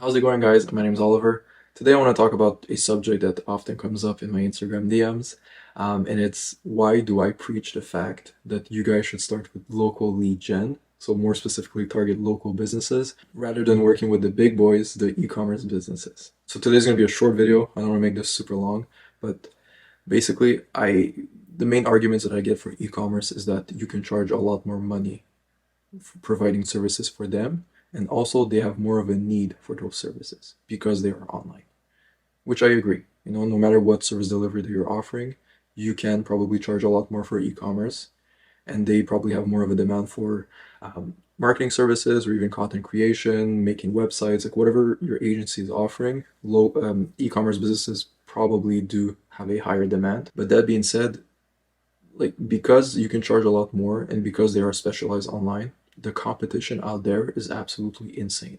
How's it going, guys? My name is Oliver. Today I want to talk about a subject that often comes up in my Instagram DMs, and it's why do I preach the fact that you guys should start with local lead gen, so more specifically target local businesses, rather than working with the big boys, the e-commerce businesses. So today's going to be a short video. I don't want to make this super long, but basically, the main arguments that I get for e-commerce is that you can charge a lot more money for providing services for them, and also they have more of a need for those services because they are online, which I agree. No matter what service delivery that you're offering, you can probably charge a lot more for e-commerce, and they probably have more of a demand for marketing services or even content creation, making websites, like whatever your agency is offering. E-commerce businesses probably do have a higher demand. But that being said, like because you can charge a lot more and because they are specialized online, the competition out there is absolutely insane.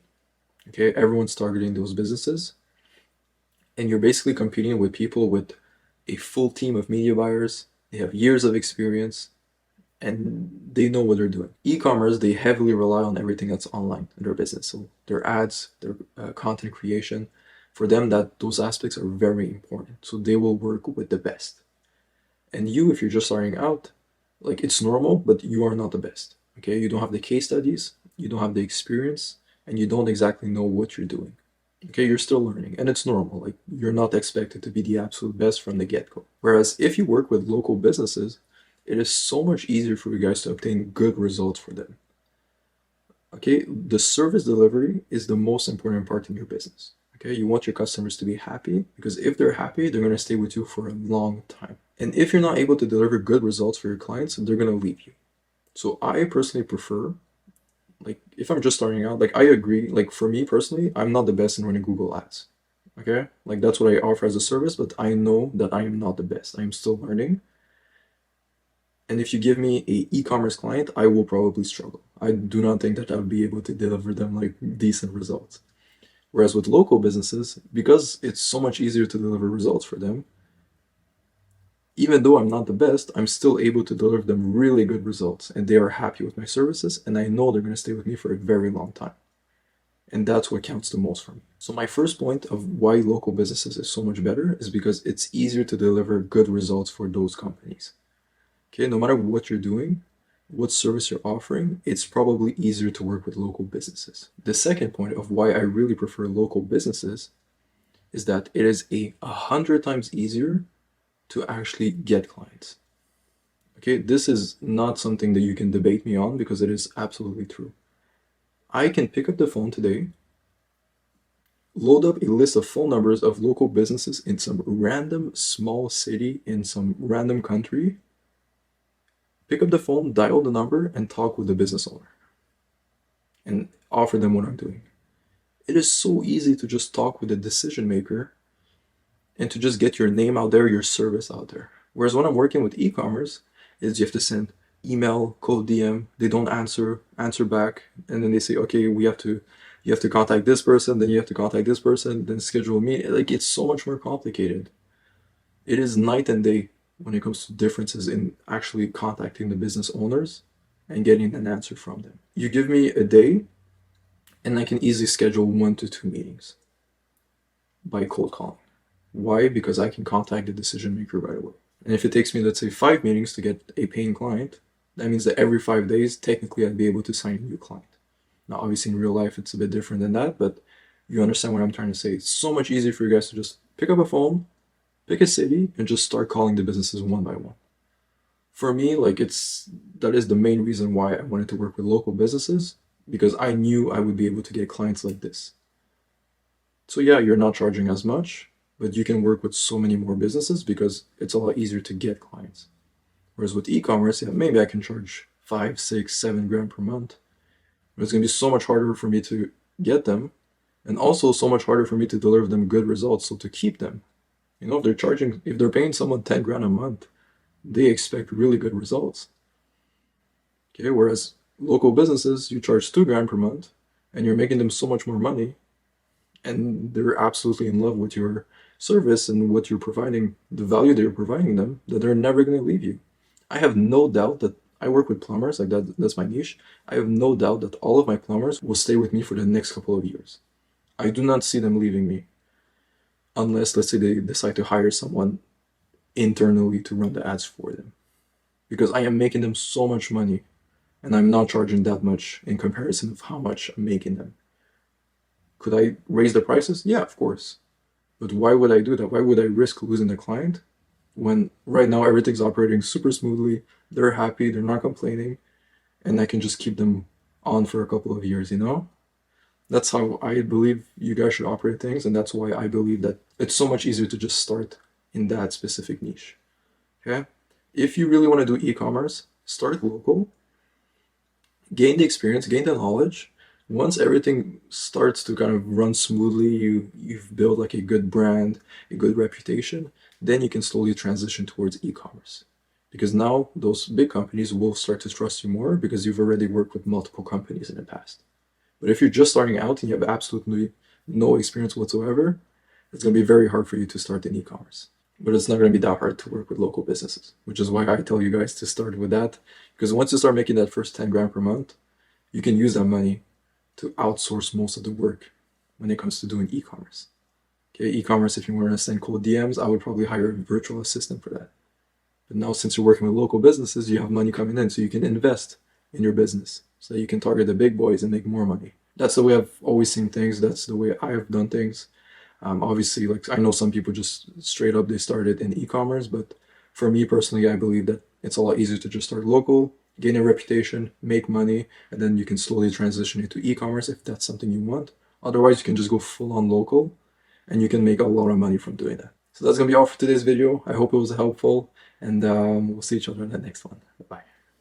Okay, everyone's targeting those businesses, and you're basically competing with people with a full team of media buyers. They have years of experience and they know what they're doing. E-commerce, they heavily rely on everything that's online in their business. So their ads, their content creation, for them, that those aspects are very important. So they will work with the best. And you, if you're just starting out, like it's normal, but you are not the best. Okay, you don't have the case studies, you don't have the experience, and you don't exactly know what you're doing. Okay, you're still learning, and it's normal. Like you're not expected to be the absolute best from the get-go. Whereas if you work with local businesses, it is so much easier for you guys to obtain good results for them. Okay, the service delivery is the most important part in your business. Okay, you want your customers to be happy because if they're happy, they're going to stay with you for a long time. And if you're not able to deliver good results for your clients, they're going to leave you. So I personally prefer, like if I'm just starting out, like I agree, like for me personally, I'm not the best in running Google Ads. Okay, like that's what I offer as a service, but I know that I am not the best. I am still learning. And if you give me a e-commerce client, I will probably struggle. I do not think that I would be able to deliver them like decent results. Whereas with local businesses, because it's so much easier to deliver results for them, even though I'm not the best, I'm still able to deliver them really good results and they are happy with my services and I know they're going to stay with me for a very long time. And that's what counts the most for me. So my first point of why local businesses is so much better is because it's easier to deliver good results for those companies. Okay, no matter what you're doing, what service you're offering, it's probably easier to work with local businesses. The second point of why I really prefer local businesses is that it is 100 times easier to actually get clients. Okay, this is not something that you can debate me on because it is absolutely true. I can pick up the phone today, load up a list of phone numbers of local businesses in some random small city in some random country, pick up the phone, dial the number, and talk with the business owner and offer them what I'm doing. It is so easy to just talk with the decision maker and to just get your name out there, your service out there. Whereas when I'm working with e-commerce, is you have to send email, cold DM, they don't answer back, and then they say, okay, you have to contact this person, then you have to contact this person, then schedule a meeting. Like it's so much more complicated. It is night and day when it comes to differences in actually contacting the business owners and getting an answer from them. You give me a day, and I can easily schedule 1 to 2 meetings by cold calling. Why? Because I can contact the decision maker right away. And if it takes me, let's say, 5 meetings to get a paying client, that means that every 5 days, technically, I'd be able to sign a new client. Now, obviously, in real life, it's a bit different than that, but you understand what I'm trying to say. It's so much easier for you guys to just pick up a phone, pick a city, and just start calling the businesses one by one. For me, like that is the main reason why I wanted to work with local businesses, because I knew I would be able to get clients like this. So yeah, you're not charging as much, but you can work with so many more businesses because it's a lot easier to get clients. Whereas with e-commerce, yeah, maybe I can charge 5, 6, 7 grand per month, but it's going to be so much harder for me to get them, and also so much harder for me to deliver them good results, so to keep them. If they're paying someone 10 grand a month, they expect really good results. Okay, whereas local businesses, you charge 2 grand per month and you're making them so much more money and they're absolutely in love with your service and what you're providing, the value that you're providing them, that they're never going to leave you. I have no doubt that I work with plumbers, that's my niche. I have no doubt that all of my plumbers will stay with me for the next couple of years. I do not see them leaving me unless, let's say, they decide to hire someone internally to run the ads for them. Because I am making them so much money and I'm not charging that much in comparison of how much I'm making them. Could I raise the prices? Yeah, of course. But why would I do that? Why would I risk losing the client when right now everything's operating super smoothly? They're happy, they're not complaining, and I can just keep them on for a couple of years, you know? That's how I believe you guys should operate things, and that's why I believe that it's so much easier to just start in that specific niche. Okay? If you really want to do e-commerce, start local, gain the experience, gain the knowledge. Once everything starts to kind of run smoothly, you've built like a good brand, a good reputation, then you can slowly transition towards e-commerce. Because now those big companies will start to trust you more because you've already worked with multiple companies in the past. But if you're just starting out and you have absolutely no experience whatsoever, it's going to be very hard for you to start in e-commerce. But it's not going to be that hard to work with local businesses, which is why I tell you guys to start with that. Because once you start making that first 10 grand per month, you can use that money to outsource most of the work when it comes to doing e-commerce. Okay, e-commerce, if you want to send cold DMs, I would probably hire a virtual assistant for that. But now, since you're working with local businesses, you have money coming in, so you can invest in your business so that you can target the big boys and make more money. That's the way I've always seen things. That's the way I have done things. Obviously, like I know some people just straight up they started in e-commerce, but for me personally, I believe that it's a lot easier to just start local, gain a reputation, make money, and then you can slowly transition into e-commerce if that's something you want. Otherwise, you can just go full on local and you can make a lot of money from doing that. So that's gonna be all for today's video. I hope it was helpful, and we'll see each other in the next one. Bye.